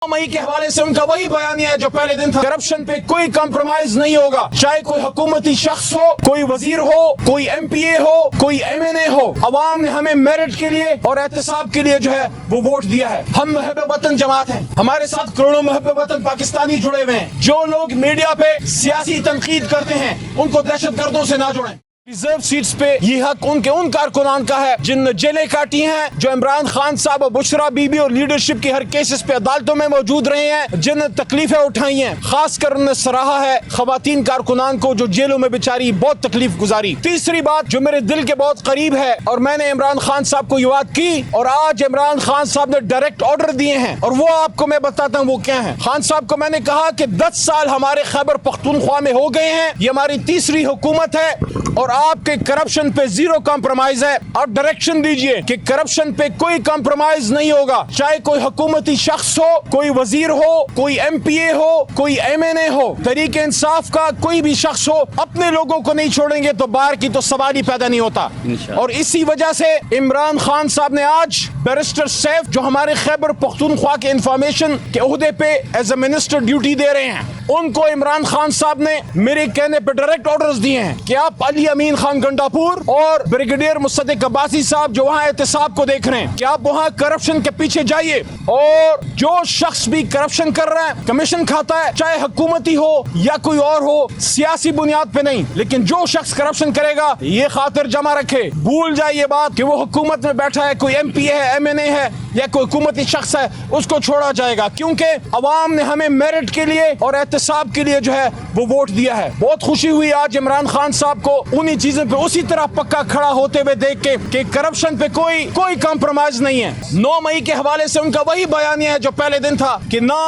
मई के हवाले से उनका वही बयानिया है जो पहले दिन था। करप्शन पे कोई कॉम्प्रोमाइज नहीं होगा, चाहे कोई हुकूमती शख्स हो, कोई वजीर हो, कोई MPA हो, कोई MNA हो। अवाम ने हमें मेरिट के लिए और एहतसाब के लिए जो है वो वोट दिया है। हम मुहब्बे वतन जमात हैं, हमारे साथ करोड़ों मुहब्बे वतन पाकिस्तानी जुड़े हुए हैं। जो लोग मीडिया पे सियासी तनकीद करते हैं उनको दहशतगर्दों से ना जोड़ें। रिजर्व सीट्स पे ये हक उन कारकुनान का है जिन जेलें काटी हैं, जो इमरान खान साहब और बुशरा बीबी और लीडरशिप की हर केसेस पे अदालतों में मौजूद रहे हैं, जिन तकलीफें उठाई हैं। खासकर उन्होंने सराहा है खवातीन कारकुनान को जो जेलों में बेचारी बहुत तकलीफ गुजारी। तीसरी बात जो मेरे दिल के बहुत करीब है और मैंने इमरान खान साहब को ये बात की और आज इमरान खान साहब ने डायरेक्ट ऑर्डर दिए हैं और वो आपको मैं बताता हूँ वो क्या है। खान साहब को मैंने कहा कि 10 साल हमारे खैबर पख्तूनख्वा में हो गए हैं, ये हमारी तीसरी हुकूमत है और आपके करप्शन पे जीरो कॉम्प्रोमाइज है। और डायरेक्शन दीजिए कि करप्शन पे कोई कॉम्प्रोमाइज नहीं होगा, चाहे कोई हुकूमती शख्स हो, कोई वजीर हो, कोई MPA हो, कोई MNA हो। तरीके इंसाफ का कोई भी शख्स हो, अपने लोगों को नहीं छोड़ेंगे तो बाहर की तो सवाल ही पैदा नहीं होता। और इसी वजह से इमरान खान साहब ने आज बैरिस्टर सैफ जो हमारे खैबर पख्तूनख्वा के इंफॉर्मेशन के ओहदे पे एज ए मिनिस्टर ड्यूटी दे रहे हैं, उनको इमरान खान साहब ने मेरे कहने पे डायरेक्ट ऑर्डर्स दिए हैं कि आप अली अमीन खान गंडापुर और ब्रिगेडियर मुसद्दिक अब्बासी साहब जो वहाँ एहतसाब को देख रहे हैं कि आप वहाँ करप्शन के पीछे जाइए और जो शख्स भी करप्शन कर रहा है, कमीशन खाता है, चाहे हुकूमती हो या कोई और हो, सियासी बुनियाद पे नहीं, लेकिन जो शख्स करप्शन करेगा ये खातिर जमा रखे, भूल जाए ये बात कि वो हुकूमत में बैठा है, कोई MPA है, MNA है या कोई हुकूमती शख्स है, उसको छोड़ा जाएगा। क्योंकि अवाम ने हमें मेरिट के लिए और एहतसाब के लिए जो है वो वोट दिया है। बहुत खुशी हुई आज इमरान खान साहब को उन्हीं चीजों पे उसी तरह पक्का खड़ा होते हुए देख के कि करप्शन पे कोई कॉम्प्रोमाइज नहीं है। 9 मई के हवाले से उनका वही बयानिया है जो पहले दिन था कि ना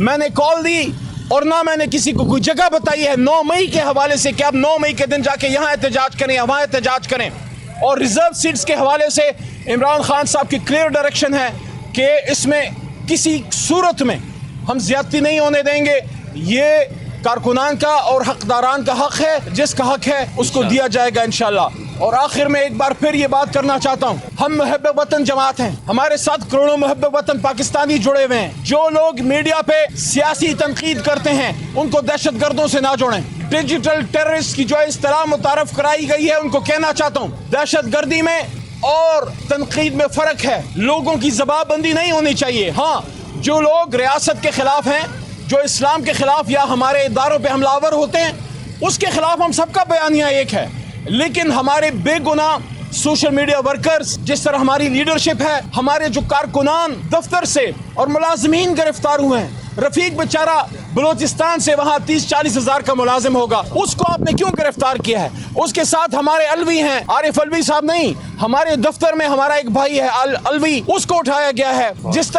मैंने कॉल दी और ना मैंने किसी को कोई जगह बताई है 9 मई के हवाले से कि आप 9 मई के दिन जाके यहाँ एहतजाज करें या वहाँ एहतजाज करें। और रिजर्व सीट्स के हवाले से इमरान खान साहब की क्लियर डायरेक्शन है कि इसमें किसी सूरत में हम ज्यादती नहीं होने देंगे। ये कारकुनान का और हकदारान का हक है, जिसका हक है उसको दिया जाएगा इंशाल्लाह। और आखिर में एक बार फिर ये बात करना चाहता हूँ, हम मुहब्बे वतन जमात हैं, हमारे साथ करोड़ों मुहब्बे वतन पाकिस्तानी जुड़े हुए हैं। जो लोग मीडिया पे सियासी तनकीद करते हैं उनको दहशतगर्दों से ना जोड़ें। डिजिटल टेररिस्ट की जो इस्तिलाह मुतारफ कराई गई है उनको कहना चाहता हूँ, दहशतगर्दी में और तनकीद में फर्क है। लोगों की जबाबंदी नहीं होनी चाहिए। हाँ, जो लोग रियासत के खिलाफ हैं, जो इस्लाम के खिलाफ या हमारे इदारों पे हमलावर होते हैं, उसके खिलाफ हम सबका बयानिया एक है। लेकिन हमारे बेगुनाह सोशल मीडिया वर्कर्स, जिस तरह हमारी लीडरशिप है, हमारे जो कारकुनान दफ्तर से और मुलाजमीन गिरफ्तार हुए हैं, रफीक बेचारा बलोचिस्तान से वहाँ 30-40 हजार का मुलाजिम होगा, उसको आपने क्यों गिरफ्तार किया है? उसके साथ हमारे अलवी हैं, आरिफ अलवी साहब नहीं, हमारे दफ्तर में हमारा एक भाई है अलवी, उसको उठाया गया है। जिस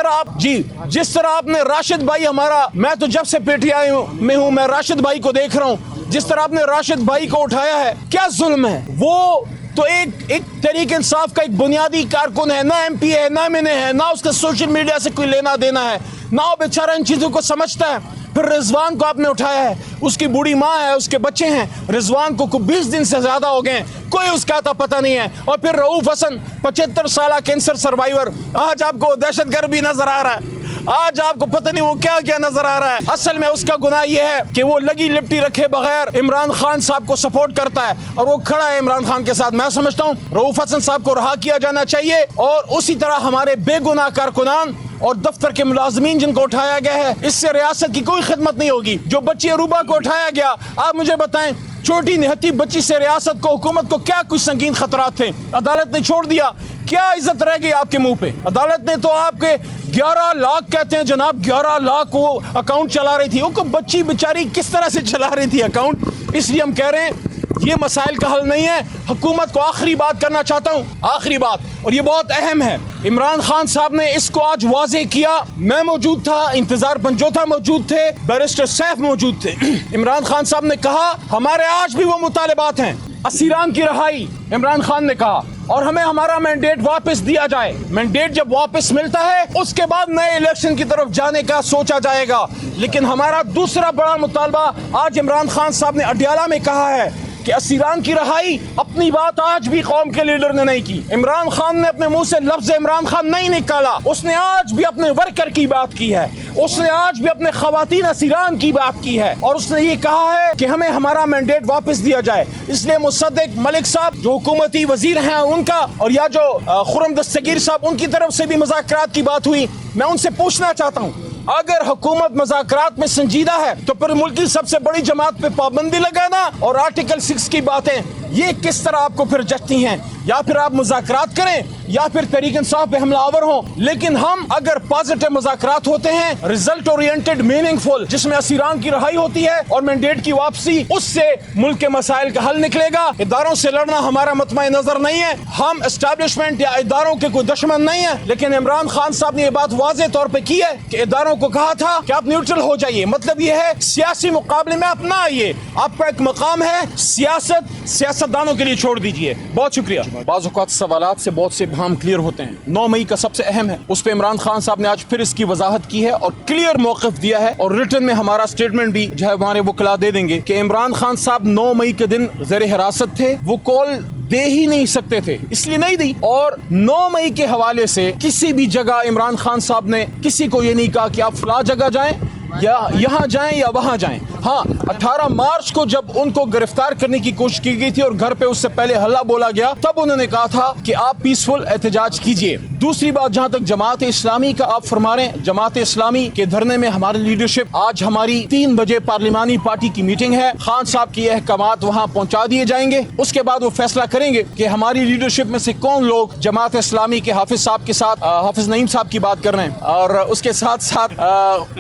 तरह आपने राशिद भाई, हमारा, मैं तो जब से PTI में हूँ मैं राशिद भाई को देख रहा हूँ, जिस तरह आपने राशिद भाई को उठाया है, क्या जुल्म है? वो तो एक तरीके इंसाफ का एक बुनियादी कारकुन है, ना MPA है, ना MNA है, ना उसका सोशल मीडिया से कोई लेना देना है, ना वो बेचारा इन चीजों को समझता है। फिर रिजवान को आपने उठाया है, उसकी बूढ़ी माँ है, उसके बच्चे हैं, रिजवान को 20 दिन से ज्यादा हो गए, कोई उसका आता पता नहीं है। और फिर रऊफ हसन 75 साल कैंसर सर्वाइवर, आज आपको दहशतगर्द भी नजर आ रहा है, आज आपको पता नहीं वो क्या क्या नजर आ रहा है। असल में उसका गुनाह यह है कि वो लगी लिपटी रखे बगैर इमरान खान साहब को सपोर्ट करता है और वो खड़ा है इमरान खान के साथ। मैं समझता हूँ रऊफ हसन साहब को रहा किया जाना चाहिए और उसी तरह हमारे बेगुनाह कारकुनान और दफ्तर के मुलाजमीन जिनको उठाया गया है, इससे रियासत की कोई खिदमत नहीं होगी। जो बच्ची अरूबा को उठाया गया, आप मुझे बताएं, छोटी निहत्ती बच्ची से रियासत को, हुकूमत को क्या कुछ संगीन खतरात थे? अदालत ने छोड़ दिया, क्या इज्जत रह गई आपके मुंह पे? अदालत ने तो आपके 11 लाख कहते हैं जनाब, 11 लाख वो अकाउंट चला रही थी, वो बच्ची बेचारी किस तरह से चला रही थी अकाउंट? इसलिए हम कह रहे हैं ये मसाइल का हल नहीं है। हुकूमत को आखिरी बात करना चाहता हूँ, आखिरी बात, और ये बहुत अहम है। इमरान खान साहब ने इसको आज वाज़ेह किया, मैं मौजूद था, इंतजार पंजोथा मौजूद थे, बैरिस्टर सैफ मौजूद थे। इमरान खान साहब ने कहा हमारे आज भी वो मुतालिबात हैं, असीरान की रहाई, इमरान खान ने कहा, और हमें हमारा मैंडेट वापस दिया जाए। मैंडेट जब वापस मिलता है उसके बाद नए इलेक्शन की तरफ जाने का सोचा जाएगा। लेकिन हमारा दूसरा बड़ा मुतालबा आज इमरान खान साहब ने अडियाला में कहा है کہ اسیران کی رہائی اپنی بات آج بھی قوم کے لیڈر نے نہیں کی. عمران خان نے اپنے منہ سے لفظ عمران خان نہیں نکالا. اس نے آج بھی اپنے ورکر کی بات کی ہے, اس نے آج بھی اپنے خواتین اسیران کی بات کی ہے, اور اس نے یہ کہا ہے کہ ہمیں ہمارا مینڈیٹ واپس دیا جائے. اس لیے مصدق ملک صاحب جو حکومتی وزیر ہیں ان کا, اور یا جو خرم دستگیر صاحب ان کی طرف سے بھی مذاکرات کی بات ہوئی, میں ان سے پوچھنا چاہتا ہوں اگر حکومت مذاکرات میں سنجیدہ ہے تو پھر ملک کی سب سے بڑی جماعت پہ پابندی لگانا اور آرٹیکل 6 کی باتیں یہ کس طرح آپ کو پھر جچتی ہیں؟ یا پھر آپ مذاکرات کریں یا پھر تحریک انصاف پہ حملہ آور ہوں. لیکن ہم اگر پازیٹو مذاکرات ہوتے ہیں, ریزلٹ اورینٹڈ میننگ فل, جس میں اسیران کی رہائی ہوتی ہے اور مینڈیٹ کی واپسی, اس سے ملک کے مسائل کا حل نکلے گا. اداروں سے لڑنا ہمارا مطمع نظر نہیں ہے, ہم اسٹیبلشمنٹ یا اداروں کے کوئی دشمن نہیں ہیں. لیکن عمران خان صاحب نے یہ بات واضح طور پہ کی ہے کہ اداروں کو کہا تھا کہ آپ نیوٹرل ہو جائیے. مطلب یہ ہے سیاسی مقابلے میں اپنا آئیے, آپ کا ایک مقام ہے, سیاستدانوں کے لیے چھوڑ دیجئے. بہت شکریہ. بعض اوقات سوالات سے بہت سے ابہام کلیئر ہوتے ہیں. 9 مئی کا سب سے اہم ہے, اس پہ عمران خان صاحب نے آج پھر اس کی وضاحت کی ہے اور کلیئر موقف دیا ہے, اور ریٹن میں ہمارا سٹیٹمنٹ بھی جو ہے ہمارے وکلا دے دیں گے کہ عمران خان صاحب 9 مئی کے دن زیر حراست تھے, وہ کال دے ہی نہیں سکتے تھے, اس لیے نہیں دی. اور 9 مئی کے حوالے سے کسی بھی جگہ عمران خان صاحب نے کسی کو یہ نہیں کہا کہ آپ فلاں جگہ جائیں یا یہاں جائیں یا وہاں جائیں. ہاں 18 مارچ کو جب ان کو گرفتار کرنے کی کوشش کی گئی تھی اور گھر پہ اس سے پہلے ہلہ بولا گیا, تب انہوں نے کہا تھا کہ آپ پیسفل احتجاج کیجئے. دوسری بات, جہاں تک جماعت اسلامی کا آپ فرما رہے ہیں, جماعت اسلامی کے دھرنے میں ہماری لیڈرشپ, آج ہماری 3 بجے پارلیمانی پارٹی کی میٹنگ ہے, خان صاحب کی احکامات وہاں پہنچا دیے جائیں گے. اس کے بعد وہ فیصلہ کریں گے کہ ہماری لیڈرشپ میں سے کون لوگ جماعت اسلامی کے حافظ صاحب کے ساتھ, حافظ نعیم صاحب کی بات کر رہے ہیں, اور اس کے ساتھ ساتھ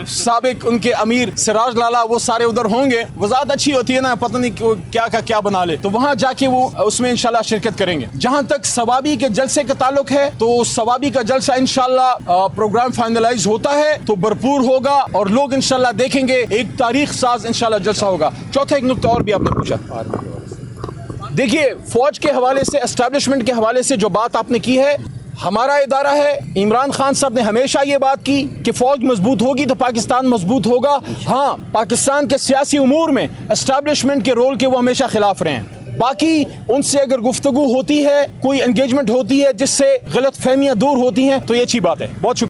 سابق ان کے امیر سراج لالا, وہ سارے ادھر ہوں گے. وضاحت اچھی ہوتی ہے نا, پتہ نہیں کیا کا کیا بنا لے, تو وہاں جا کے وہ اس میں انشاءاللہ شرکت کریں گے. جہاں تک ثوابی کے جلسے کا تعلق ہے, تو ثوابی کا جلسہ انشاءاللہ پروگرام فائنلائز ہوتا ہے تو بھرپور ہوگا, اور لوگ انشاءاللہ دیکھیں گے, ایک تاریخ ساز انشاءاللہ جلسہ ہوگا. چوتھا ایک نقطہ اور بھی آپ نے پوچھا, دیکھیے فوج کے حوالے سے, اسٹیبلشمنٹ کے حوالے سے جو بات آپ نے کی ہے, ہمارا ادارہ ہے, عمران خان صاحب نے ہمیشہ یہ بات کی کہ فوج مضبوط ہوگی تو پاکستان مضبوط ہوگا. ہاں پاکستان کے سیاسی امور میں اسٹیبلشمنٹ کے رول کے وہ ہمیشہ خلاف رہے ہیں. باقی ان سے اگر گفتگو ہوتی ہے, کوئی انگیجمنٹ ہوتی ہے جس سے غلط فہمیاں دور ہوتی ہیں, تو یہ اچھی بات ہے. بہت شکریہ.